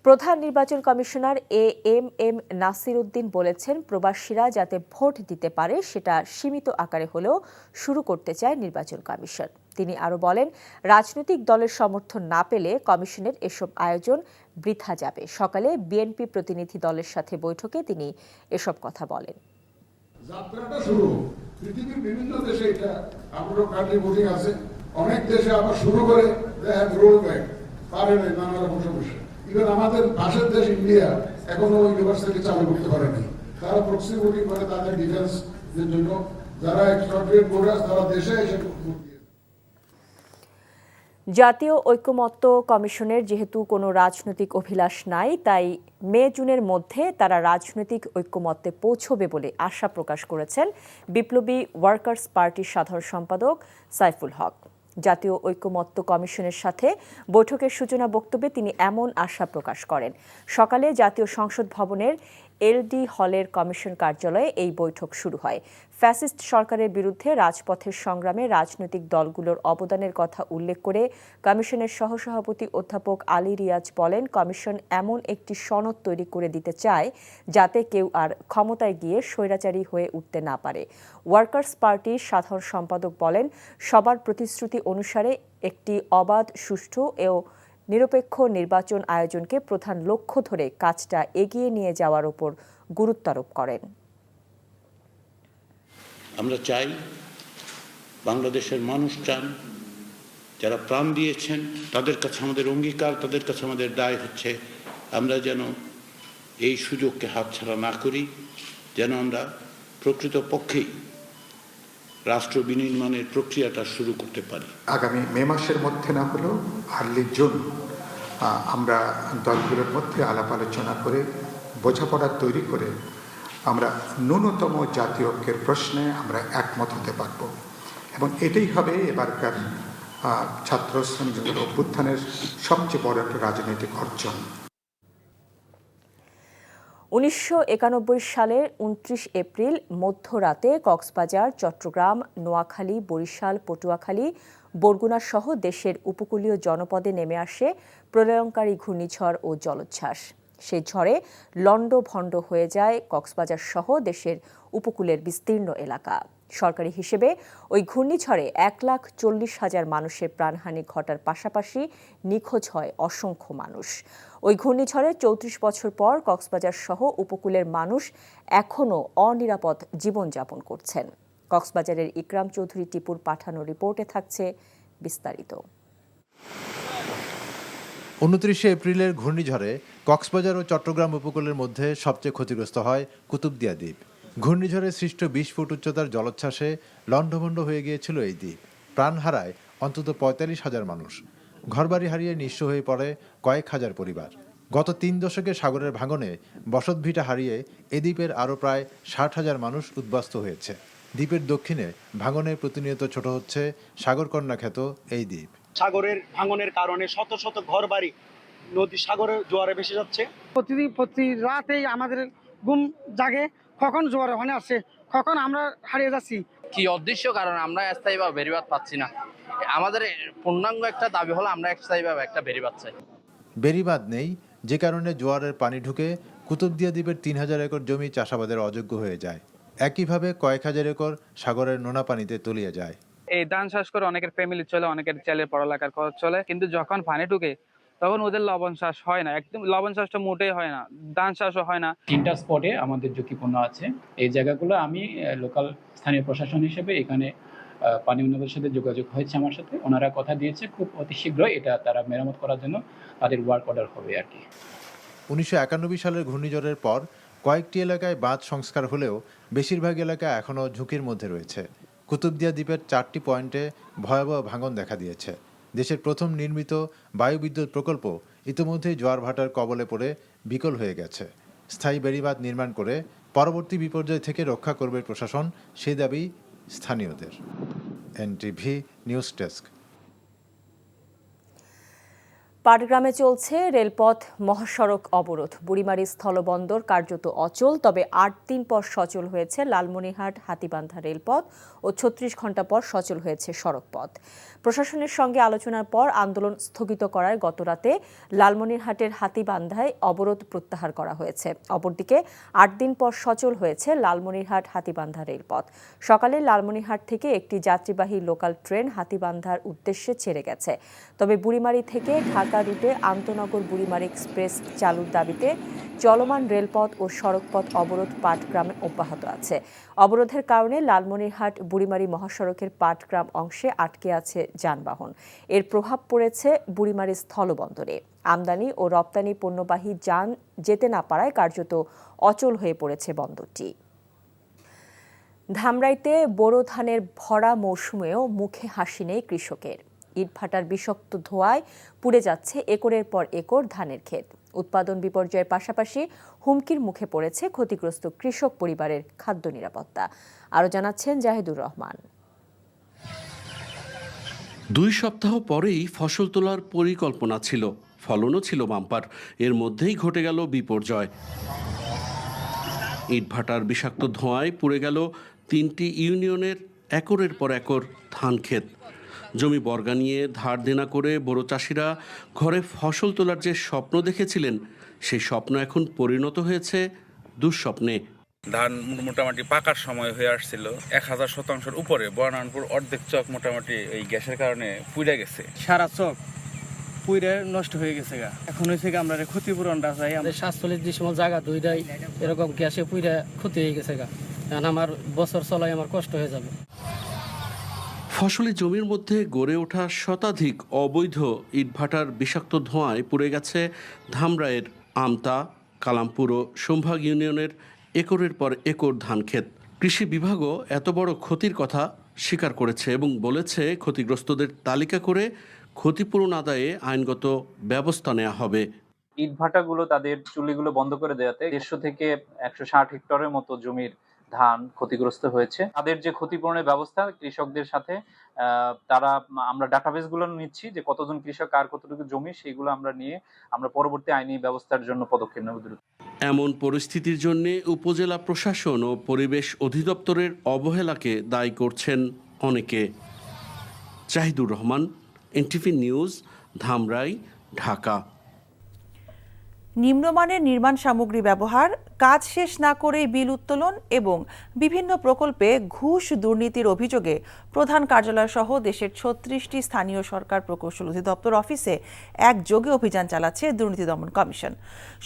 প্রধান নির্বাচন commissioner M Nasir Uddin বলেছেন, প্রবাসীরা যাতে ভোট দিতে পারে সেটা সীমিত আকারে হলেও শুরু করতে চায় নির্বাচন কমিশন। তিনি আরও বলেন, রাজনৈতিক দলের সমর্থন না পেলে কমিশনের এসব আয়োজন বৃথা যাবে। সকালে বিএনপি প্রতিনিধি দলের সাথে বৈঠকে তিনি এসব কথা বলেন। যাত্রাটা শুরু পৃথিবীর বিভিন্ন দেশে, এটা আমারও কার্ডি ভোটিং আছে, অনেক দেশে আবার শুরু করে পারে নাই নানা রকম সমস্যা। ইভেন আমাদের পাশের দেশ ইন্ডিয়া এখনো ইউনিভার্সিটি চালু করতে পারেনি। তারা প্রক্সি ভোটিং করে তাদের ডিফেন্সের জন্য, যারা এক্সট্রাক্টেড ভোটার তারা দেশে এসে ভোট দিয়ে। জাতীয় ঐকমত্য কমিশনের যেহেতু কোনো রাজনৈতিক অভিলাষ নাই, তাই মে-জুনের মধ্যে তারা রাজনৈতিক ঐকমত্যে পৌঁছবে বলে আশা প্রকাশ করেছেন বিপ্লবী ওয়ার্কার্স পার্টির সাধারণ সম্পাদক সাইফুল হক। জাতীয় ঐকমত্য কমিশনের সাথে বৈঠকের সূচনা বক্তব্যে তিনি এমন আশা প্রকাশ করেন। সকালে জাতীয় সংসদ ভবনের এলডি হলের কমিশন কার্যালয়ে এই বৈঠক শুরু হয়। ফ্যাসিস্ট সরকারের বিরুদ্ধে রাজপথের সংগ্রামে রাজনৈতিক দলগুলোর অবদানের কথা উল্লেখ করে কমিশনের সহসভাপতি অধ্যাপক আলী রিয়াজ বলেন, কমিশন এমন একটি সনদ তৈরি করে দিতে চায় যাতে কেউ আর ক্ষমতায় গিয়ে স্বৈরাচারী হয়ে উঠতে না পারে। ওয়ার্কার্স পার্টির সাধারণ সম্পাদক বলেন, সবার প্রতিশ্রুতি অনুসারে একটি অবাধ, সুষ্ঠু ও নিরপেক্ষ নির্বাচন আয়োজনকে প্রধান লক্ষ্য ধরে কাজটা এগিয়ে নিয়ে যাওয়ার উপর গুরুত্ব আরোপ করেন। আমরা চাই, বাংলাদেশের মানুষ চান, যারা প্রাণ দিয়েছেন তাদের কাছে আমাদের অঙ্গীকার, তাদের কাছে আমাদের দায় হচ্ছে আমরা যেন এই সুযোগকে হাতছাড়া না করি, যেন আমরা প্রকৃতপক্ষেই রাষ্ট্র বিনির্মাণের প্রক্রিয়াটা শুরু করতে পারি। আগামী মে মাসের মধ্যে না হলেও আর্লি জুন আমরা দলগুলোর মধ্যে আলাপ আলোচনা করে বোঝাপড়া তৈরি করে আমরা ন্যূনতম জাতীয় ঐক্যের প্রশ্নে আমরা একমত হতে পারব, এবং এটাই হবে এবারকার ছাত্র শ্রমিকদের অভ্যুত্থানের সবচেয়ে বড় একটা রাজনৈতিক অর্জন। 1991 সালের 29 এপ্রিল মধ্যরাতে কক্সবাজার, চট্টগ্রাম, নোয়াখালী, বরিশাল, পটুয়াখালী, বরগুনা সহ দেশের উপকূলীয় জনপদে নেমে আসে প্রলয়ঙ্কারী ঘূর্ণিঝড় ও জলোচ্ছ্বাস। সেই ঝড়ে লণ্ডভণ্ড হয়ে যায় কক্সবাজার সহ দেশের উপকূলের বিস্তীর্ণ এলাকা। সরকারি হিসেবে ওই ঘূর্ণিঝড়ে 1,40,000 মানুষের প্রাণহানি ঘটার পাশাপাশি নিখোঁজ হয় অসংখ্য মানুষ। ওই ঘূর্ণিঝড়ে 34 বছর পর কক্সবাজার সহ উপকূলের মানুষ এখনও অনিরাপদ জীবনযাপন করছেন। কক্সবাজারের ইকরাম চৌধুরী টিপুর পাঠানো রিপোর্টে থাকছে বিস্তারিত। 29 এপ্রিলের ঘূর্ণিঝড়ে কক্সবাজার ও চট্টগ্রাম উপকূলের মধ্যে সবচেয়ে ক্ষতিগ্রস্ত হয় কুতুবদিয়া দ্বীপ। ঘূর্ণিঝড়ে সৃষ্ট 20 ফুট উচ্চতার জলোচ্ছ্বাসে লণ্ডভণ্ড হয়ে গিয়েছিল এই দ্বীপ। প্রাণ হারায় অন্তত 45,000 মানুষ। ঘরবাড়ি হারিয়ে নিঃস্ব হয়ে পড়ে কয়েক হাজার পরিবার। গত 3 দশকে সাগরের ভাঙনে বসতভিটা হারিয়ে এ দ্বীপের আরও প্রায় 60,000 মানুষ উদ্বাস্তু হয়েছে। দ্বীপের দক্ষিণে ভাঙনে প্রতিনিয়ত ছোট হচ্ছে সাগরকন্যা খ্যাত এই দ্বীপ। সাগরের ভাঙনের কারণে শত শত ঘরবাড়ি নদী সাগরের জোয়ারে ভেসে যাচ্ছে। প্রতি রাতেই আমাদের ঘুম জাগে, কখন জোয়ার ওখানে আসছে, কখন আমরা হারিয়ে যাচ্ছি। কি অদৃশ্য কারণ আমরা স্থায়ীভাবে বেড়িবাঁধ পাচ্ছি না। আমাদের পূর্ণাঙ্গ একটা দাবি হলো আমরা স্থায়ীভাবে একটা বেড়িবাঁধ চাই। বেড়িবাঁধ নেই, যে কারণে জোয়ারের পানি ঢুকে কুতুবদিয়া দ্বীপের 3,000 একর জমি চাষাবাদের অযোগ্য হয়ে যায়। একইভাবে কয়েক হাজার একর সাগরের নোনা পানিতে তলিয়ে যায়। এই ধান চাষ করে অনেকের ফ্যামিলি চলে, অনেকের ছেলের পড়ালেখার খরচ চলে, কিন্তু যখন পানি ঢুকে তখন ওদের লবণ চাষ হয় না, একদম লবণ চাষটা মোটেই হয় না, ধান চাষও হয় না। 3টা স্পটে আমাদের ঝুঁকিপূর্ণ আছে। এই জায়গাগুলো আমি লোকাল স্থানীয় প্রশাসন হিসেবে এখানে পানি উন্নয়নের সাথে যোগাযোগ হয়েছে আমার সাথে, ওনারা কথা দিয়েছে খুব অতি শীঘ্রই এটা তারা মেরামত করার জন্য তাদের ওয়ার্ক অর্ডার হবে আর কি। 1991 সালের ঘূর্ণিঝড়ের পর কয়েকটি এলাকায় বাঁধ সংস্কার হলেও বেশিরভাগ এলাকা এখনও ঝুঁকির মধ্যে রয়েছে। কুতুবদিয়া দ্বীপের 4টি পয়েন্টে ভয়াবহ ভাঙন দেখা দিয়েছে। দেশের প্রথম নির্মিত বায়ুবিদ্যুৎ প্রকল্প ইতিমধ্যেই জোয়ার ভাটার কবলে পড়ে বিকল হয়ে গেছে। স্থায়ী বেড়িবাঁধ নির্মাণ করে পরবর্তী বিপর্যয় থেকে রক্ষা করবে প্রশাসন, সেই দাবি স্থানীয়দের। NTV news desk. পাটগ্রামে চলছে রেলপথ মহাসড়ক অবরোধ। বুড়িমারি স্থলবন্দর কার্যত অচল, তবে ৮ দিন পর সচল হয়েছে লালমনিরহাট হাতীবান্ধা রেলপথ ও ৩৬ ঘণ্টা পর সচল হয়েছে সড়কপথ। প্রশাসনের সঙ্গে আলোচনার পর আন্দোলন স্থগিত করায় গতরাতে লালমনিরহাটের হাতীবান্ধায় অবরোধ প্রত্যাহার করা হয়েছে। অপরদিকে ৮ দিন পর সচল হয়েছে লালমনিরহাট হাতীবান্ধা রেলপথ। সকালে লালমনিরহাট থেকে একটি যাত্রীবাহী লোকাল ট্রেন হাতীবান্ধার উদ্দেশ্যে ছেড়ে গেছে। তবে বুড়িমারি থেকে ঢাকা রুটে আন্তনগর বুড়িমারি এক্সপ্রেস চালুর দাবিতে চলমান রেলপথ ও সড়কপথ অবরোধ পাটগ্রামে অব্যাহত আছে। অবরোধের কারণে লালমনিরহাট বুড়িমারি মহাসড়কের পাটগ্রাম অংশে আটকে আছে যানবাহন। এর প্রভাব পড়েছে বুড়িমারি স্থলবন্দরে। আমদানি ও রপ্তানি পণ্যবাহী যান যেতে না পারায় কার্যত অচল হয়ে পড়েছে বন্দরটি। ধামরাইতে বোরো ধানের ভরা মৌসুমেও মুখে হাসি নেই কৃষকের। ইটভাটার বিষাক্ত ধোঁয়ায় পুড়ে যাচ্ছে একরের পর একর ধানের ক্ষেত। উৎপাদন বিপর্যয়ের পাশাপাশি হুমকির মুখে পড়েছে ক্ষতিগ্রস্ত কৃষক পরিবারের খাদ্য নিরাপত্তা। আরও জানাচ্ছেন জাহিদুর রহমান। 2 সপ্তাহ পরেই ফসল তোলার পরিকল্পনা ছিল, ফলনও ছিল বাম্পার। এর মধ্যেই ঘটে গেল বিপর্যয়। ইটভাটার বিষাক্ত ধোঁয়ায় পুড়ে গেল 3টি ইউনিয়নের একরের পর একর ধান ক্ষেত। জমি বর্গা নিয়ে ধার দেনা করে বড় চাষিরা ঘরে ফসল তোলার যে স্বপ্ন দেখেছিলেন, সেই স্বপ্ন এখন পরিণত হয়েছে দুঃস্বপ্নে। ধান মোটামুটি পাকার সময় হয়ে আসছিল, 1000 শতাংশের উপরে। বর্ণানপুর অর্ধেক চক মোটামুটি এই গ্যাসের কারণে পুড়ে গেছে। সারা চক পুইরে নষ্ট হয়ে গেছে গা। এখন হয়েছে আমরা ক্ষতিপূরণটা চাই। আমাদের 47 ডিসিমাল জায়গা দুইটাই এরকম গ্যাসে পুইরে ক্ষতি হয়ে গেছে গা। কারণ আমার বছর চলাই আমার কষ্ট হয়ে যাবে। ফসলি জমির মধ্যে গড়ে ওঠা শতাধিক অবৈধ ইটভাটার বিষাক্ত ধোঁয়ায় পুড়ে গেছে ধামরাইয়ের আমতা, কালামপুর ও সম্ভাগ ইউনিয়নের একরের পর একর ধান ক্ষেত। কৃষি বিভাগও এত বড় ক্ষতির কথা স্বীকার করেছে এবং বলেছে ক্ষতিগ্রস্তদের তালিকা করে ক্ষতিপূরণ আদায়ে আইনগত ব্যবস্থা নেওয়া হবে। ইটভাটাগুলো তাদের চুল্লিগুলো বন্ধ করে দেওয়াতে 150 থেকে 160 হেক্টরের মতো জমির ধান ক্ষতিগ্রস্ত হয়েছে। তাদের যে ক্ষতিপূরণের ব্যবস্থা কৃষকদের সাথে আমরা ডাটাবেস গুলো নিচ্ছি যে কতজন কৃষক আর কতটুকু জমি, সেইগুলো আমরা নিয়ে আমরা পরবর্তী আইনি ব্যবস্থার জন্য পদক্ষেপ নেব। এমন পরিস্থিতির জন্য উপজেলা প্রশাসন ও পরিবেশ অধিদপ্তরের অবহেলাকে দায়ী করছেন অনেকে। Jahidur Rahman, NTV news, Dhamrai, Dhaka. নিম্নমানের নির্মাণ সামগ্রী ব্যবহার, কাজ শেষ না করেই বিল উত্তোলন এবং বিভিন্ন প্রকল্পে ঘুষ দুর্নীতির অভিযোগে প্রধান কার্যালয় সহ দেশের 36টি স্থানীয় সরকার প্রকৌশল অধিদপ্তর অফিসে একযোগে অভিযান চালাচ্ছে দুর্নীতি দমন কমিশন।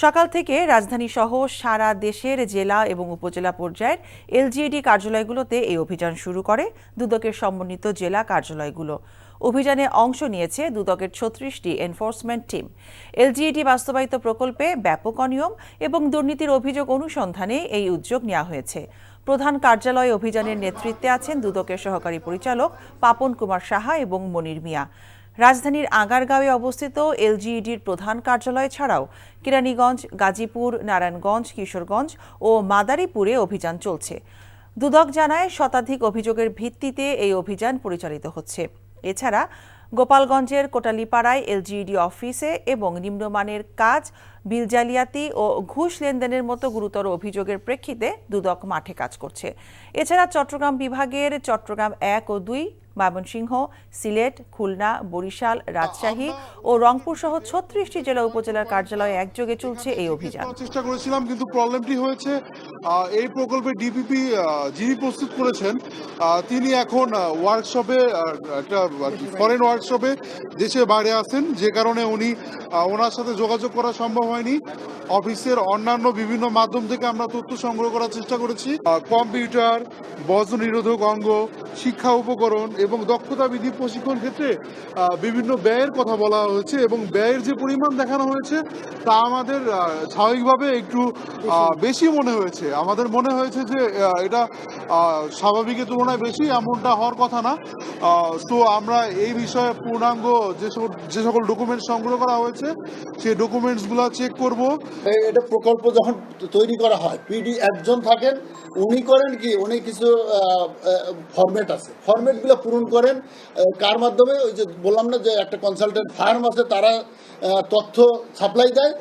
সকাল থেকে রাজধানী সহ সারা দেশের জেলা এবং উপজেলা পর্যায়ের এলজিইডি কার্যালয়গুলোতে এই অভিযান শুরু করে দুদকের সমন্বিত জেলা কার্যালয়গুলো। অভিযানে অংশ নিয়েছে দুদকের 36টি এনফোর্সমেন্ট টিম। এলজিইডি বাস্তবায়িত প্রকল্পে ব্যাপক অনিয়ম এবং দুর্নীতির অভিযোগ অনুসন্ধানে এই উদ্যোগ নেওয়া হয়েছে। প্রধান কার্যালয় অভিযানের নেতৃত্বে আছেন দুদকের সহকারী পরিচালক পাপন কুমার সাহা এবং মনির মিয়া। রাজধানীর আগারগাঁওয়ে অবস্থিত এলজিইডির প্রধান কার্যালয় ছাড়াও কেরানীগঞ্জ, গাজীপুর, নারায়ণগঞ্জ, কিশোরগঞ্জ ও মাদারীপুরে অভিযান চলছে। দুদক জানায় শতাধিক অভিযোগের ভিত্তিতে এই অভিযান পরিচালিত হচ্ছে। এছাড়া গোপালগঞ্জের কোটালীপাড়ায় এলজিইডি অফিসে এবং নিম্নমানের কাজ, বিল জালিয়াতি ও ঘুষ লেনদেনের মতো গুরুতর অভিযোগের প্রেক্ষিতে দুদক মাঠে কাজ করছে। এছাড়া চট্টগ্রাম বিভাগের চট্টগ্রাম 1 ও 2, ময়মনসিংহ, সিলেট, খুলনা, বরিশাল, রাজশাহী ও রংপুর সহ 36টি জেলা উপজেলার কার্যালয়ে একযোগে চলছে এই অভিযান। চেষ্টা করেছিলাম, কিন্তু প্রবলেমটি হয়েছে এই প্রকল্পে ডিপিপি যিনি প্রস্তুত করেছেন তিনি এখন ওয়ার্কশপে, একটা ফরেন ওয়ার্কশপে দেশের বাইরে আছেন, যে কারণে ওনার সাথে যোগাযোগ করা সম্ভব হয়নি। অফিসের অন্যান্য বিভিন্ন মাধ্যম থেকে আমরা তথ্য সংগ্রহ করার চেষ্টা করেছি। কম্পিউটার, বজ্র নিরোধক অঙ্গ, শিক্ষা উপকরণ এবং দক্ষতা বৃদ্ধি প্রশিক্ষণ ক্ষেত্রে বিভিন্ন ব্যয়ের কথা বলা হয়েছে এবং ব্যয়ের যে পরিমাণ দেখানো হয়েছে তা আমাদের স্বাভাবিকভাবে একটু বেশি মনে হয়েছে। আমাদের মনে হয়েছে যে এটা স্বাভাবিকের তুলনায় বেশি, এমনটা হওয়ার কথা না। তো আমরা এই বিষয়ে পূর্ণাঙ্গ যে সকল ডকুমেন্টস সংগ্রহ করা হয়েছে সেই ডকুমেন্টসগুলো চেক করব। এটা প্রকল্প যখন তৈরি করা হয়, পিডি একজন থাকেন, উনি করেন কি, উনি কিছু ফরম্যাট ফরম্যাট আছে, ফরম্যাটগুলো পূরণ করেন। কার মাধ্যমে? ওই যে বললাম না যে একটা কনসালটেন্ট ফার্ম আছে, তারা তথ্য সাপ্লাই দেয়,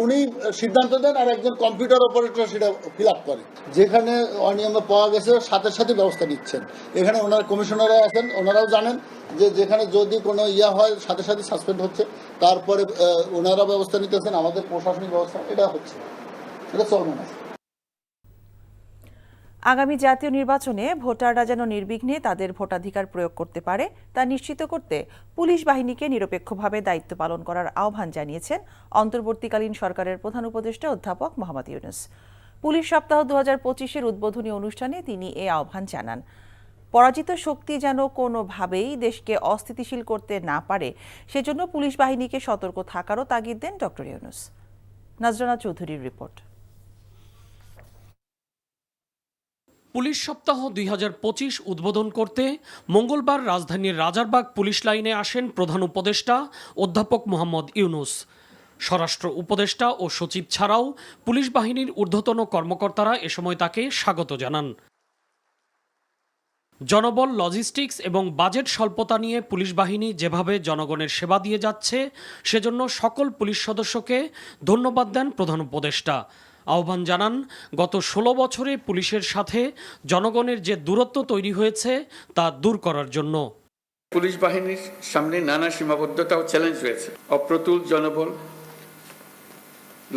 উনি সিদ্ধান্ত দেন, আর একজন কম্পিউটার অপারেটর সেটা ফিল আপ করে। যেখানে অনিয়ম পাওয়া গেছে সাথে সাথে ব্যবস্থা নিচ্ছেন। এখানে ওনারা কমিশনাররা আছেন, ওনারাও জানেন যে যেখানে যদি কোনো হয় সাথে সাথে সাসপেন্ড হচ্ছে, তারপরে ওনারা ব্যবস্থা নিতেছেন, আমাদের প্রশাসনিক ব্যবস্থা এটা হচ্ছে, এটা চলমান আছে। আগামী জাতীয় নির্বাচনে ভোটাররা যেন নির্বিঘ্নে তাদের ভোটাধিকার প্রয়োগ করতে পারে তা নিশ্চিত করতে পুলিশ বাহিনীকে নিরপেক্ষভাবে দায়িত্ব পালন করার আহ্বান জানিয়েছেন অন্তর্বর্তীকালীন সরকারের প্রধান উপদেষ্টা অধ্যাপক মোহাম্মদ ইউনূস। পুলিশ সপ্তাহ 2025-এর উদ্বোধনী অনুষ্ঠানে তিনি এ আহ্বান জানান। পরাজিত শক্তি যেন কোনোভাবেই দেশকে অস্থিতিশীল করতে না পারে, সেজন্য পুলিশ বাহিনীকে সতর্ক থাকারও তাগিদ দেন ডক্টর ইউনূস। নাজরানা চৌধুরীর রিপোর্ট। পুলিশ সপ্তাহ 2025 উদ্বোধন করতে মঙ্গলবার রাজধানীর রাজারবাগ পুলিশ লাইনে আসেন প্রধান উপদেষ্টা অধ্যাপক মোহাম্মদ ইউনূস। স্বরাষ্ট্র উপদেষ্টা ও সচিব ছাড়াও পুলিশ বাহিনীর ঊর্ধ্বতন কর্মকর্তারা এ সময় তাকে স্বাগত জানান। জনবল, লজিস্টিক্স এবং বাজেট স্বল্পতা নিয়ে পুলিশ বাহিনী যেভাবে জনগণের সেবা দিয়ে যাচ্ছে, সেজন্য সকল পুলিশ সদস্যকে ধন্যবাদ দেন প্রধান উপদেষ্টা। আহ্বান জানান, গত 16 বছরে পুলিশের সাথে জনগণের যে দূরত্ব তৈরি হয়েছে তা দূর করার জন্য। পুলিশ বাহিনীর সামনে নানা সীমাবদ্ধতা ও চ্যালেঞ্জ রয়েছে, অপ্রতুল জনবল,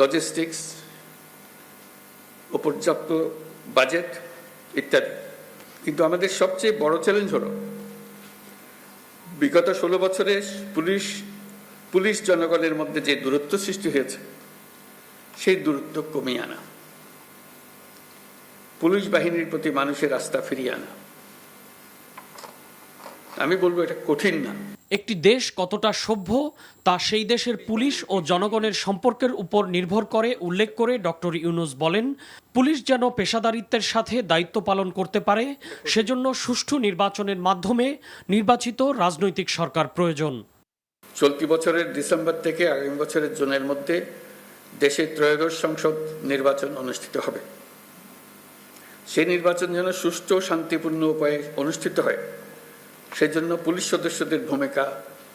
লজিস্টিক্স, অপর্যাপ্ত বাজেট ইত্যাদি। কিন্তু আমাদের সবচেয়ে বড় চ্যালেঞ্জ হলো বিগত 16 বছরে পুলিশ জনগণের মধ্যে যে দূরত্ব সৃষ্টি হয়েছে সেই দূরত্ব কমিয়ে আনা, পুলিশ বাহিনীর প্রতি মানুষের আস্থা ফিরিয়ে আনা। আমি বলবো এটা কঠিন না। একটি দেশ কতটা সভ্য তা সেই দেশের পুলিশ ও জনগণের সম্পর্কের উপর নির্ভর করে উল্লেখ করে ডক্টর ইউনূস বলেন, পুলিশ যেন পেশাদারিত্বের সাথে দায়িত্ব পালন করতে পারে, সেজন্য সুষ্ঠু নির্বাচনের মাধ্যমে নির্বাচিত রাজনৈতিক সরকার প্রয়োজন। চলতি বছরের ডিসেম্বর থেকে আগামী বছরের জুনের মধ্যে দেশে ত্রয়োদশ সংসদ নির্বাচন অনুষ্ঠিত হবে। সেই নির্বাচন যেন সুষ্ঠু ও শান্তিপূর্ণ উপায়ে অনুষ্ঠিত হয়, সেজন্য পুলিশ সদস্যদের ভূমিকা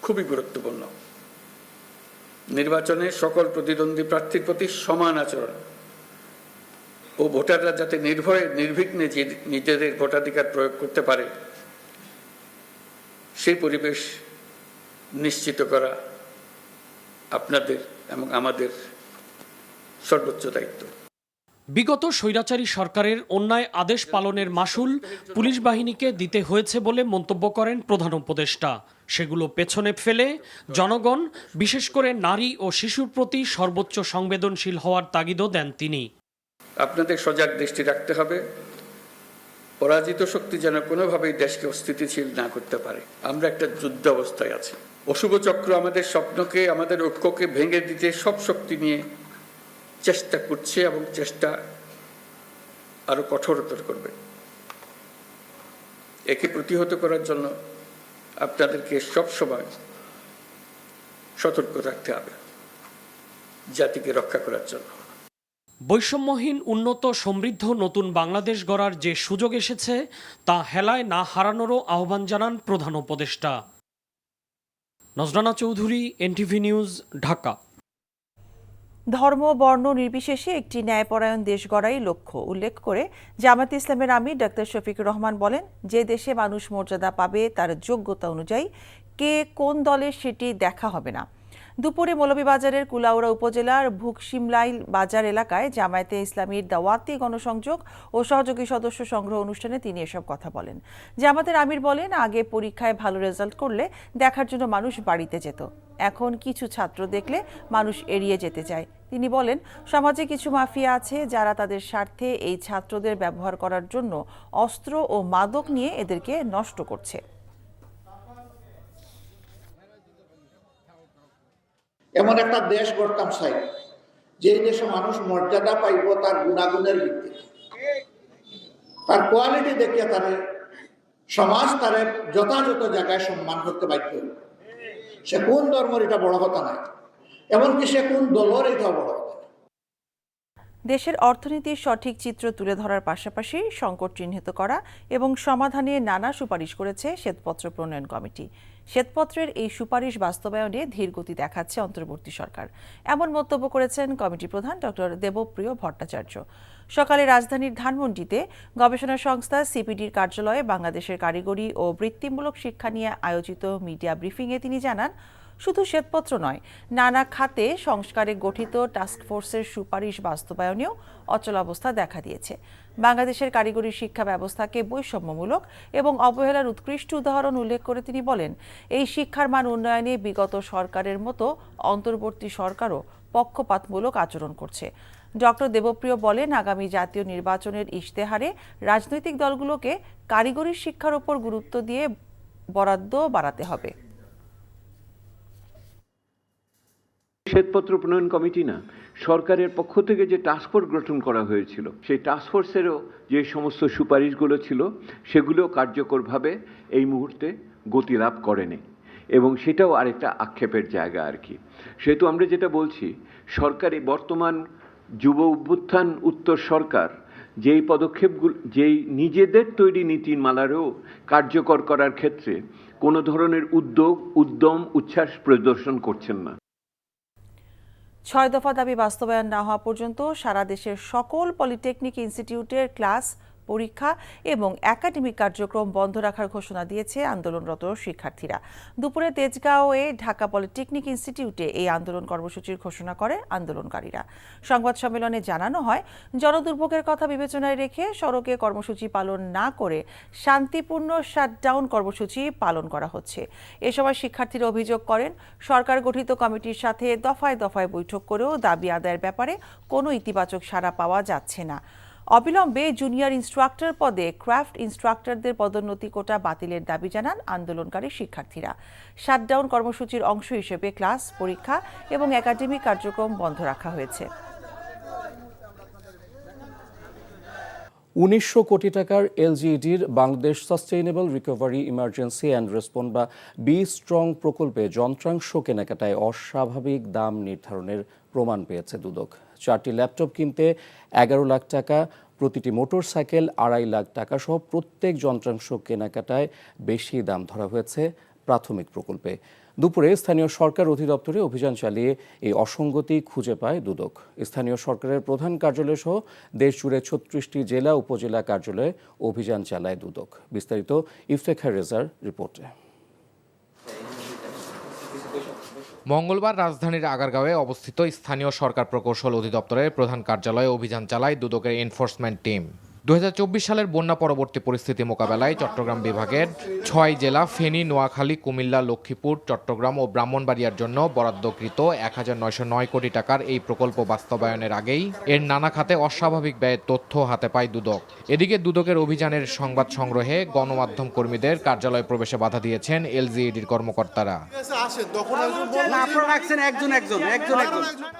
খুবই গুরুত্বপূর্ণ। নির্বাচনে সকল প্রতিদ্বন্দ্বী প্রার্থীর প্রতি সমান আচরণ ও ভোটাররা যাতে নির্বিঘ্নে নিজেদের ভোটাধিকার প্রয়োগ করতে পারে, সেই পরিবেশ নিশ্চিত করা আপনাদের এবং আমাদের সর্বোচ্চ দায়িত্ব। বিগত স্বৈরাচারী সরকারের অন্যায় আদেশ পালনের মাশুল পুলিশ বাহিনীকে দিতে হয়েছে বলে মন্তব্য করেন প্রধান উপদেষ্টা। সেগুলো পেছনে ফেলে জনগণ, বিশেষ করে নারী ও শিশুর প্রতি সর্বোচ্চ সংবেদনশীল হওয়ার তাগিদও দেন তিনি। আপনাদের সজাগ দৃষ্টি রাখতে হবে, পরাজিত শক্তি যেন কোনোভাবেই দেশকে অস্থিতিশীল না করতে পারে। আমরা একটা যুদ্ধ অবস্থায় আছি। অশুভ চক্র আমাদের স্বপ্নকে, আমাদের ঐক্যকে ভেঙে দিতে সব শক্তি নিয়ে চেষ্টা করছে এবং চেষ্টা আরো কঠোরতর করবে। একে প্রতিহত করার জন্য আপনাদেরকে সবসময় সতর্ক থাকতে হবে, জাতিকে রক্ষা করার জন্য। বৈষম্যহীন, উন্নত, সমৃদ্ধ নতুন বাংলাদেশ গড়ার যে সুযোগ এসেছে তা হেলায় না হারানোরও আহ্বান জানান প্রধান উপদেষ্টা। নজরানা চৌধুরী, এনটিভি নিউজ, ঢাকা। ধর্ম, বর্ণ নির্বিশেষে একটি ন্যায়পরায়ণ দেশ গড়াই লক্ষ্য উল্লেখ করে জামায়াতে ইসলামের আমির ডক্টর শফিকুর রহমান বলেন, যে দেশে মানুষ মর্যাদা পাবে তার যোগ্যতা অনুযায়ী কে কোন দলের সেটি দেখা হবে না। দুপুরে মৌলভীবাজারের কুলাউড়া উপজেলার ভুকশিমলাইল বাজার এলাকায় জামায়াতে ইসলামীর দাওয়াতি গণসংযোগ ও সহযোগী সদস্য সংগ্রহ অনুষ্ঠানে তিনি এসব কথা বলেন। জামায়াতের আমির বলেন, আগে পরীক্ষায় ভালো রেজাল্ট করলে দেখার জন্য মানুষ বাড়িতে যেত, এখন কিছু ছাত্র দেখলে মানুষ এড়িয়ে যেতে চায়। তিনি বলেন, সমাজে কিছু মাফিয়া আছে যারা তাদের স্বার্থে এই ছাত্রদের ব্যবহার করার জন্য অস্ত্র ও মাদক নিয়ে এদেরকে নষ্ট করছে। এমন একটা দেশ গড়তাম চাই, যে দেশে মানুষ মর্যাদা পাইব তার গুণাগুণের ভিত্তিতে, তার কোয়ালিটি দেখিয়ে তার সমাজ তার যথাযথ জায়গায় সম্মান করতে বাধ্য হইব। সে কোন ধর্মের এটা বড় কথা নয়, এমনকি সে কোন দলের এটাও বড় কথা। দেশের অর্থনীতির সঠিক চিত্র তুলে ধরার পাশাপাশি সংকট চিহ্নিত করা এবং সমাধানে নানা সুপারিশ করেছে শ্বেতপত্র প্রণয়ন কমিটি। শ্বেতপত্রের এই সুপারিশ বাস্তবায়নে ধীরগতি দেখাচ্ছে অন্তর্বর্তী সরকার, এমন মন্তব্য করেছেন কমিটি প্রধান ডক্টর দেবপ্রিয় ভট্টাচার্য। সকালে রাজধানীর ধানমন্ডিতে গবেষণা সংস্থা সিপিডির কার্যালয়ে বাংলাদেশের কারিগরি ও বৃত্তিমূলক শিক্ষা নিয়ে আয়োজিত মিডিয়া ব্রিফিংয়ে তিনি জানান, শুধু শ্বেতপত্র নয়, নানা খাতে সংস্কারে গঠিত টাস্কফোর্সের সুপারিশ বাস্তবায়নেও অচলাবস্থা দেখা দিয়েছে। বাংলাদেশের কারিগরি শিক্ষা ব্যবস্থাকে বৈষম্যমূলক এবং অবহেলার উৎকৃষ্ট উদাহরণ উল্লেখ করে তিনি বলেন, এই শিক্ষার মান উন্নয়নে বিগত সরকারের মতো অন্তর্বর্তী সরকারও পক্ষপাতমূলক আচরণ করছে। ডক্টর দেবপ্রিয় বলেন, আগামী জাতীয় নির্বাচনের ইশতেহারে রাজনৈতিক দলগুলোকে কারিগরি শিক্ষার উপর গুরুত্ব দিয়ে বরাদ্দ বাড়াতে হবে। শ্বেতপত্র প্রণয়ন কমিটি না, সরকারের পক্ষ থেকে যে টাস্কফোর্স গঠন করা হয়েছিল, সেই টাস্কফোর্সেরও যে সমস্ত সুপারিশগুলো ছিল সেগুলো কার্যকরভাবে এই মুহূর্তে গতি লাভ করেনি, এবং সেটাও আরেকটা আক্ষেপের জায়গা আর কি। সেহেতু আমরা যেটা বলছি, সরকারি বর্তমান যুব উত্থান উত্তর সরকার যেই পদক্ষেপগুলো, যেই নিজেদের তৈরি নীতিমালারও কার্যকর করার ক্ষেত্রে কোনো ধরনের উদ্যম উচ্ছ্বাস প্রদর্শন করছেন না। ৬ দফা দাবি বাস্তবায়ন না হওয়া পর্যন্ত সারা দেশের সকল পলিটেকনিক ইনস্টিটিউটের ক্লাস, পরীক্ষা এবং একাডেমিক কার্যক্রম বন্ধ রাখার ঘোষণা দিয়েছে আন্দোলনরত শিক্ষার্থীরা। দুপুরে তেজগাঁওয়ে ঢাকা পলিটেকনিক ইনস্টিটিউটে এই আন্দোলন কর্মসূচির ঘোষণা করে আন্দোলনকারীরা। সংবাদ সম্মেলনে জানানো হয়, জনদুর্ভোগের কথা বিবেচনায় রেখে সড়কে কর্মসূচি পালন না করে শান্তিপূর্ণ শাটডাউন কর্মসূচি পালন করা হচ্ছে। এ সময় শিক্ষার্থীরা অভিযোগ করেন, সরকার গঠিত কমিটির সাথে দফায় দফায় বৈঠক করেও দাবি আদায়ের ব্যাপারে কোনো ইতিবাচক সাড়া পাওয়া যাচ্ছে না। অবিলম্বে জুনিয়র ইনস্ট্রাক্টর পদে ক্রাফট ইনস্ট্রাক্টরদের পদোন্নতি কোটা বাতিলের দাবি জানান আন্দোলনকারী শিক্ষার্থীরা। শাটডাউন কর্মসূচির অংশ হিসেবে ক্লাস, পরীক্ষা এবং একাডেমিক কার্যক্রম বন্ধ রাখা হয়েছে। ১৯০০ কোটি টাকার এলজিইডির Bangladesh sustainable recovery emergency and response বা বি স্ট্রং প্রকল্পে যন্ত্রাংশ কেনাকাটায় অস্বাভাবিক দাম নির্ধারণের প্রমাণ পেয়েছে দুদক। 4টি ল্যাপটপ কিনতে 11 লাখ টাকা, প্রতিটি মোটরসাইকেল 2.5 লাখ টাকা সহ প্রত্যেক যন্ত্রাংশ কেনাকাটায় বেশি দাম ধরা হয়েছে প্রাথমিক প্রকল্পে। দুপুরে স্থানীয় সরকার অধিদপ্তরে অভিযান চালিয়ে এই অসঙ্গতি খুঁজে পায় দুদক। স্থানীয় সরকারের প্রধান কার্যালয় সহ দেশজুড়ে 36টি জেলা উপজেলা কার্যালয়ে অভিযান চালায় দুদক। বিস্তারিত ইফতেখার রেজার রিপোর্টে। মঙ্গলবার রাজধানীর আগারগাঁওয়ে অবস্থিত স্থানীয় সরকার প্রকৌশল অধিদপ্তরের প্রধান কার্যালয়ে অভিযান চালায় দুদকের এনফোর্সমেন্ট টিম। 2024 সালের বন্যা পরবর্তী পরিস্থিতি মোকাবেলায় চট্টগ্রাম বিভাগের 6 জেলা ফেনী, নোয়াখালী, কুমিল্লা, লক্ষ্মীপুর, চট্টগ্রাম ও ব্রাহ্মণবাড়িয়ার জন্য বরাদ্দকৃত 1909 কোটি টাকার এই প্রকল্প বাস্তবায়নের আগেই এর নানা খাতে অস্বাভাবিক ব্যয়ের তথ্য হাতে পায় দুদক। এদিকে দুদকের অভিযানের সংবাদ সংগ্রহে গণমাধ্যম কর্মীদের কার্যালয়ে প্রবেশে বাধা দিয়েছেন এলজিইডির কর্মকর্তারা।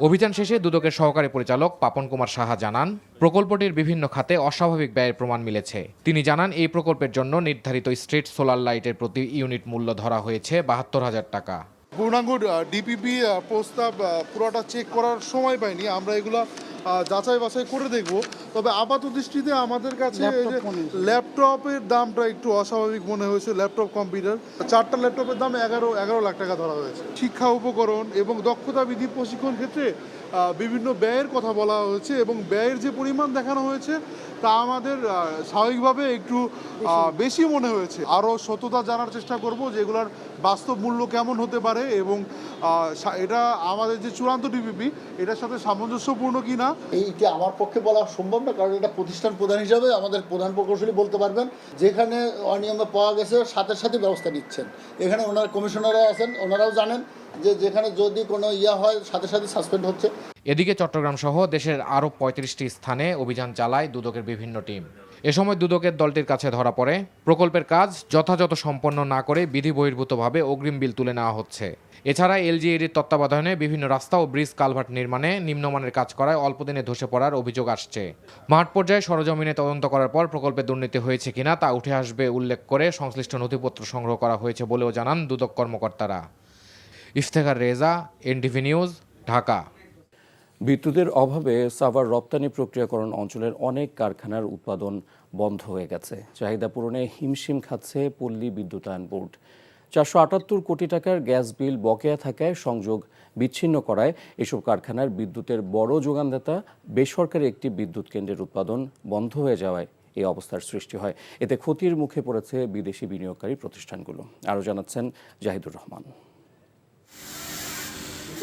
অভিযান শেষে দুদকের সহকারী পরিচালক পাপন কুমার সাহা জানান, প্রকল্পটির বিভিন্ন খাতে অস্বাভাবিক ব্যয়ের প্রমাণ মিলেছে। তিনি জানান, এই প্রকল্পের জন্য নির্ধারিত স্ট্রিট সোলার লাইটের প্রতি ইউনিট মূল্য ধরা হয়েছে 72,000 টাকা। পূর্ণাঙ্গ ডিপিপি প্রস্তাব পুরোটা চেক করার সময় পাইনি, আমরা এগুলো যাচাই বাছাই করে দেখব। তবে আপাত দৃষ্টিতে আমাদের কাছে ল্যাপটপের দামটা একটু অস্বাভাবিক মনে হয়েছে। ল্যাপটপ কম্পিউটার 4টা ল্যাপটপের দাম 11 লাখ টাকা ধরা হয়েছে। শিক্ষা উপকরণ এবং দক্ষতা বৃদ্ধি প্রশিক্ষণ ক্ষেত্রে বিভিন্ন ব্যয়ের কথা বলা হয়েছে এবং ব্যয়ের যে পরিমাণ দেখানো হয়েছে তা আমাদের স্বাভাবিকভাবে একটু বেশি মনে হয়েছে। আরও সততা জানার চেষ্টা করব যে এগুলার বাস্তব মূল্য কেমন হতে পারে এবং এটা আমাদের যে চূড়ান্ত ডিপিপি এটার সাথে সামঞ্জস্যপূর্ণ কিনা। এইটা আমার পক্ষে বলা সম্ভব না, কারণ এটা প্রতিষ্ঠান প্রধান হিসাবে আমাদের প্রধান প্রকৌশলী বলতে পারবেন। যেখানে অনিয়মে পাওয়া গেছে সাথে সাথে ব্যবস্থা নিচ্ছেন। এখানে ওনারা কমিশনাররা আছেন, ওনারাও জানেন যে যেখানে যদি কোনো হয় সাথে সাথে সাসপেন্ড হচ্ছে। এদিকে চট্টগ্রাম সহ দেশের আরও 35টি স্থানে অভিযান চালায় দুদকের বিভিন্ন টিম। এ সময় দুদকের দলটির কাছে ধরা পড়ে প্রকল্পের কাজ যথাযথ সম্পন্ন না করে বিধি বহির্ভূতভাবে অগ্রিম বিল তুলে নেওয়া হচ্ছে। এছাড়া এলজিইডির তত্ত্বাবধানে বিভিন্ন রাস্তা ও ব্রিজ কালভার্ট নির্মাণে নিম্নমানের কাজ করায় অল্পদিনে ধসে পড়ার অভিযোগ আসছে। মাঠ পর্যায়ে সরজমিনে তদন্ত করার পর প্রকল্পে দুর্নীতি হয়েছে কিনা তা উঠে আসবে উল্লেখ করে সংশ্লিষ্ট নথিপত্র সংগ্রহ করা হয়েছে বলেও জানান দুদক কর্মকর্তারা। Iftekhar Reza, NTV news, Dhaka. বিদ্যুতের অভাবে সাভার রপ্তানি প্রক্রিয়াকরণ অঞ্চলের অনেক কারখানার উৎপাদন বন্ধ হয়ে গেছে। চাহিদা পূরণে হিমশিম খাচ্ছে পল্লী বিদ্যুতায়ন বোর্ড। 478 কোটি টাকার গ্যাস বিল বকেয়া থাকায় সংযোগ বিচ্ছিন্ন করায় এসব কারখানার বিদ্যুতের বড় যোগানদাতা বেসরকারি একটি বিদ্যুৎ কেন্দ্রের উৎপাদন বন্ধ হয়ে যাওয়ায় এই অবস্থার সৃষ্টি হয়। এতে ক্ষতির মুখে পড়েছে বিদেশি বিনিয়োগকারী প্রতিষ্ঠানগুলো। আরও জানাচ্ছেন জাহিদুর রহমান।